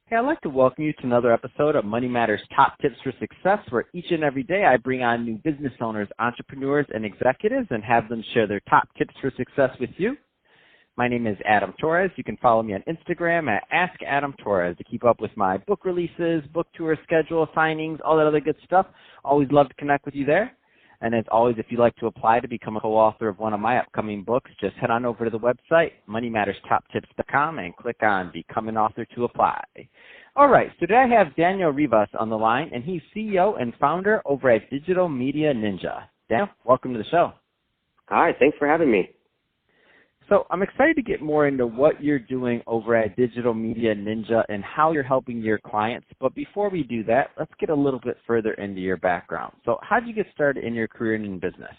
Hey, I'd like to welcome you to another episode of Money Matters Top Tips for Success, where each and every day I bring on new business owners, entrepreneurs, and executives and have them share their top tips for success with you. My name is Adam Torres. You can follow me on Instagram at AskAdamTorres to keep up with my book releases, book tour schedule, signings, all that other good stuff. Always love to connect with you there. And as always, if you'd like to apply to become a co-author of one of my upcoming books, just head on over to the website, moneymatterstoptips.com, and click on Become an Author to apply. All right, so today I have Daniel Rivas on the line, and he's CEO and founder over at Digital Media Ninja. Daniel, welcome to the show. Hi, thanks for having me. So I'm excited to get more into what you're doing over at Digital Media Ninja and how you're helping your clients. But before we do that, let's get a little bit further into your background. So how did you get started in your career and in business?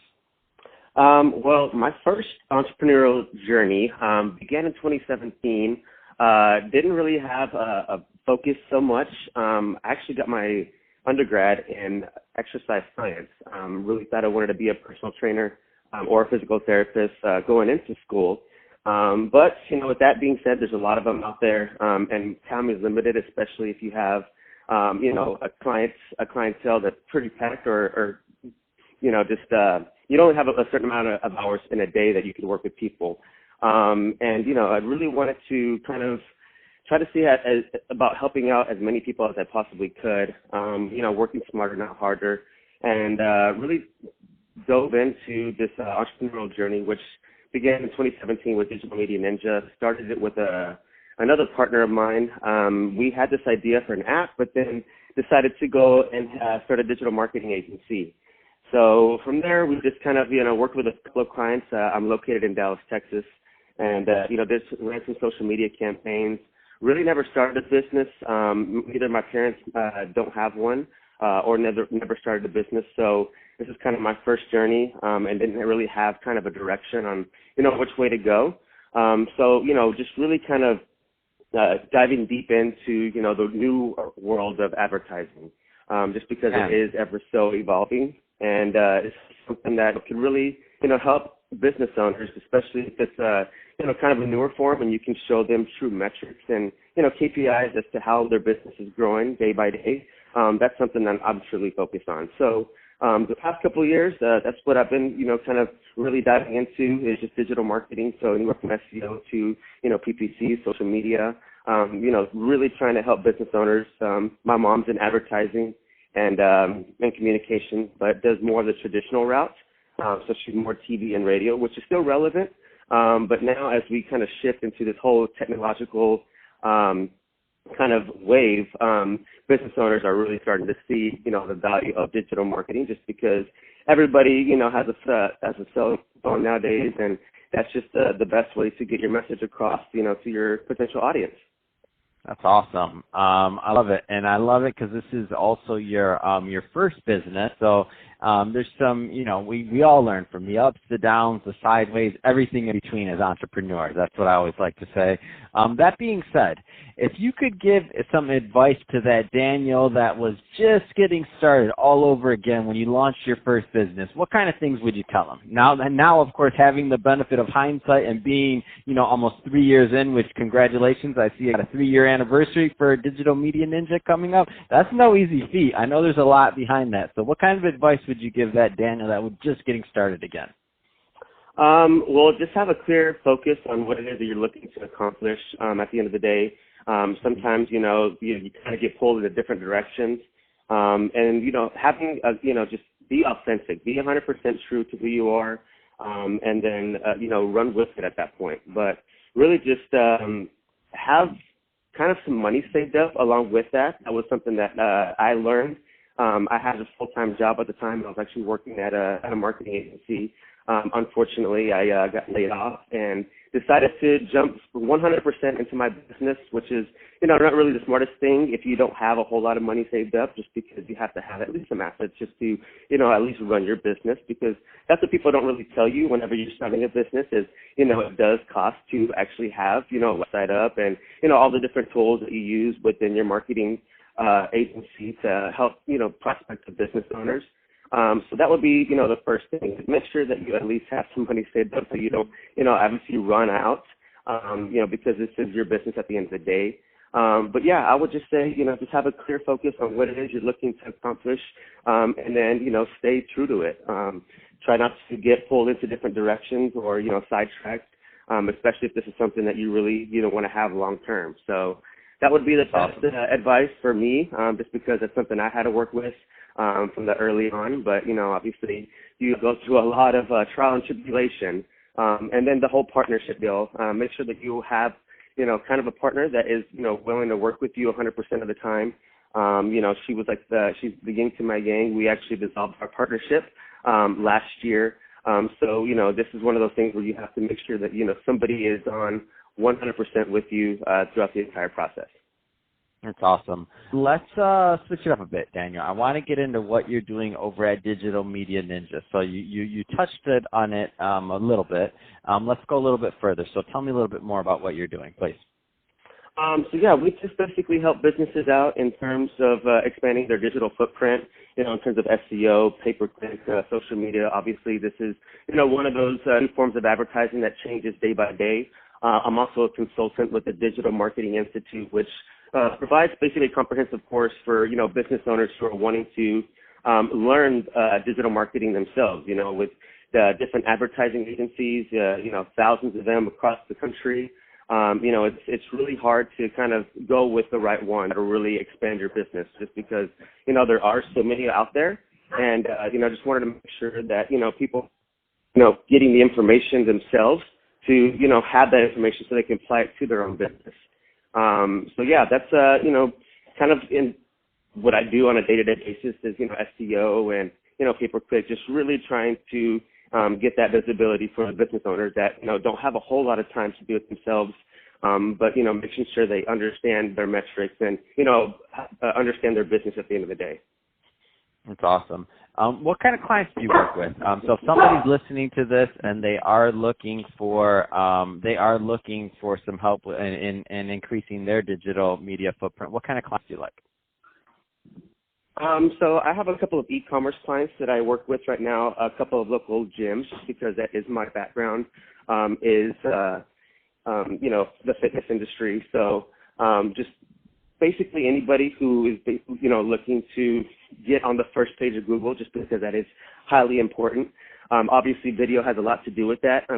Well, my first entrepreneurial journey began in 2017. Didn't really have a focus so much. I actually got my undergrad in exercise science. Really thought I wanted to be a personal trainer or a physical therapist going into school. But, with that being said, there's a lot of them out there, and time is limited, especially if you have, a clientele that's pretty packed or you don't have a certain amount of hours in a day that you can work with people. And I really wanted to kind of try to see about helping out as many people as I possibly could, working smarter, not harder, and really dove into this entrepreneurial journey, which began in 2017 with Digital Media Ninja. Started it with another partner of mine. We had this idea for an app, but then decided to go and start a digital marketing agency. So from there, we just kind of, worked with a couple of clients. I'm located in Dallas, Texas, and, ran some social media campaigns. Really never started a business. Either my parents don't have one or never started a business. So this is kind of my first journey and didn't really have kind of a direction on, which way to go. So, just really kind of diving deep into, the new world of advertising, just because it is ever so evolving. And it's something that can really, help business owners, especially if it's, kind of a newer form and you can show them true metrics and, KPIs as to how their business is growing day by day. That's something that I'm truly focused on. So the past couple of years, that's what I've been, kind of really diving into is just digital marketing. So anywhere from SEO to, PPC, social media, really trying to help business owners. My mom's in advertising and communication, but does more of the traditional route. So she's more TV and radio, which is still relevant. But now as we kind of shift into this whole technological kind of wave, business owners are really starting to see, the value of digital marketing just because everybody, has a cell phone nowadays, and that's just the best way to get your message across, to your potential audience. That's awesome. I love it. And I love it because this is also your first business. So there's some, we all learn from the ups, the downs, the sideways, everything in between as entrepreneurs. That's what I always like to say. That being said, if you could give some advice to that Daniel that was just getting started all over again when you launched your first business, what kind of things would you tell him? Now, of course, having the benefit of hindsight and being, almost 3 years in, which congratulations, I see you got a 3-year anniversary for Digital Media Ninja coming up. That's no easy feat. I know there's a lot behind that. So what kind of advice would you give that Daniel that was just getting started again? Well, just have a clear focus on what it is that you're looking to accomplish at the end of the day. Sometimes, you kind of get pulled in different directions. And, having, just be authentic, be 100% true to who you are, and then, run with it at that point. But really just have kind of some money saved up along with that. That was something that I learned. I had a full-time job at the time. I was actually working at a marketing agency. Unfortunately, I got laid off and decided to jump 100% into my business, which is, not really the smartest thing if you don't have a whole lot of money saved up, just because you have to have at least some assets just to, at least run your business, because that's what people don't really tell you whenever you're starting a business is, it does cost to actually have, a website up and, all the different tools that you use within your marketing agency to help, prospective business owners. So that would be, the first thing. Make sure that you at least have some money saved up so you don't, obviously run out, because this is your business at the end of the day. But yeah, I would just say, just have a clear focus on what it is you're looking to accomplish, and then, stay true to it. Try not to get pulled into different directions or, sidetracked, especially if this is something that you really, want to have long term. So that would be the best advice for me, just because it's something I had to work with from the early on. But, obviously you go through a lot of trial and tribulation, and then the whole partnership deal. Make sure that you have, kind of a partner that is, willing to work with you 100% of the time. She was like she's the yin to my yang. We actually dissolved our partnership last year. So, this is one of those things where you have to make sure that, somebody is on 100% with you throughout the entire process. That's awesome. Let's switch it up a bit, Daniel. I want to get into what you're doing over at Digital Media Ninja. So you touched on it a little bit. Let's go a little bit further. So tell me a little bit more about what you're doing, please. So yeah, we just basically help businesses out in terms of expanding their digital footprint, in terms of SEO, pay-per-click, social media. Obviously, this is, one of those new forms of advertising that changes day by day. I'm also a consultant with the Digital Marketing Institute, which provides basically a comprehensive course for, business owners who are wanting to learn digital marketing themselves, with different advertising agencies, thousands of them across the country. It's really hard to kind of go with the right one to really expand your business, just because, there are so many out there. And, just wanted to make sure that, people, getting the information themselves to, have that information so they can apply it to their own business. So yeah, that's, kind of in what I do on a day-to-day basis is, SEO and, pay-per-click, just really trying to get that visibility for the business owners that, don't have a whole lot of time to do it themselves, but, making sure they understand their metrics and, understand their business at the end of the day. That's awesome. What kind of clients do you work with? So if somebody's listening to this and they are looking for some help in increasing their digital media footprint, what kind of clients do you like? So I have a couple of e-commerce clients that I work with right now, a couple of local gyms, just because that is my background, the fitness industry. So just basically anybody who is, looking to get on the first page of Google, just because that is highly important. Obviously, video has a lot to do with that.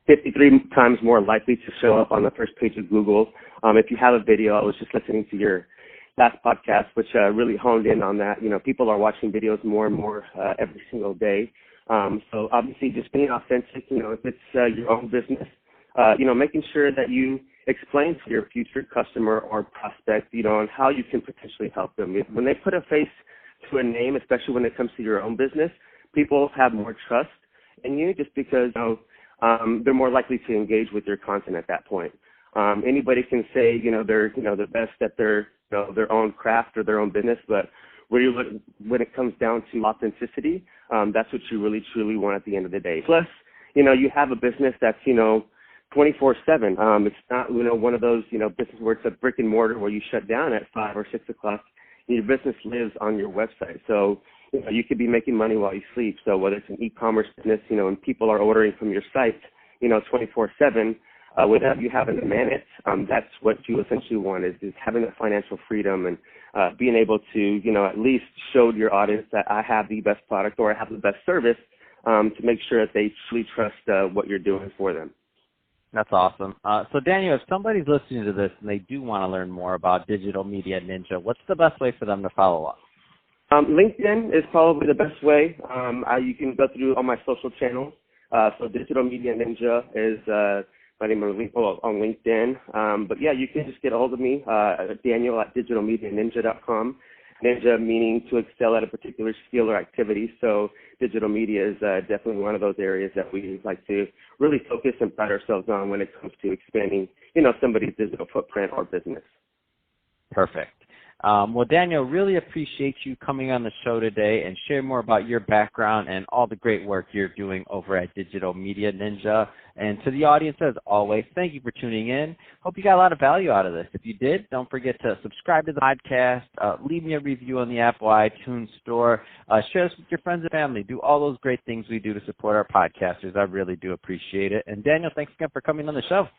53 times more likely to show up on the first page of Google. If you have a video, I was just listening to your last podcast, which really honed in on that. People are watching videos more and more every single day. So obviously just being authentic, if it's your own business, making sure that you explain to your future customer or prospect, on how you can potentially help them. When they put a face to a name, especially when it comes to your own business, people have more trust in you just because they're more likely to engage with your content at that point. Anybody can say, they're, the best at their own craft or their own business, but when it comes down to authenticity, that's what you really, truly want at the end of the day. Plus, you have a business that's, 24/7. It's not, one of those, businesses where it's a brick and mortar where you shut down at 5 or 6 o'clock. Your business lives on your website. So, you could be making money while you sleep. So whether it's an e-commerce business, and people are ordering from your site, 24/7, without you having to manage, that's what you essentially want is having the financial freedom and being able to, at least show your audience that I have the best product or I have the best service to make sure that they truly trust what you're doing for them. That's awesome. So Daniel, if somebody's listening to this and they do want to learn more about Digital Media Ninja, what's the best way for them to follow up? LinkedIn is probably the best way. You can go through all my social channels. So Digital Media Ninja is my name on LinkedIn. But yeah, you can just get a hold of me, Daniel at digitalmedianinja.com. Ninja meaning to excel at a particular skill or activity. So digital media is definitely one of those areas that we like to really focus and pride ourselves on when it comes to expanding, somebody's digital footprint or business. Perfect. Well, Daniel, really appreciate you coming on the show today and share more about your background and all the great work you're doing over at Digital Media Ninja. And to the audience, as always, thank you for tuning in. Hope you got a lot of value out of this. If you did, don't forget to subscribe to the podcast, leave me a review on the Apple iTunes store, share this with your friends and family. Do all those great things we do to support our podcasters. I really do appreciate it. And Daniel, thanks again for coming on the show.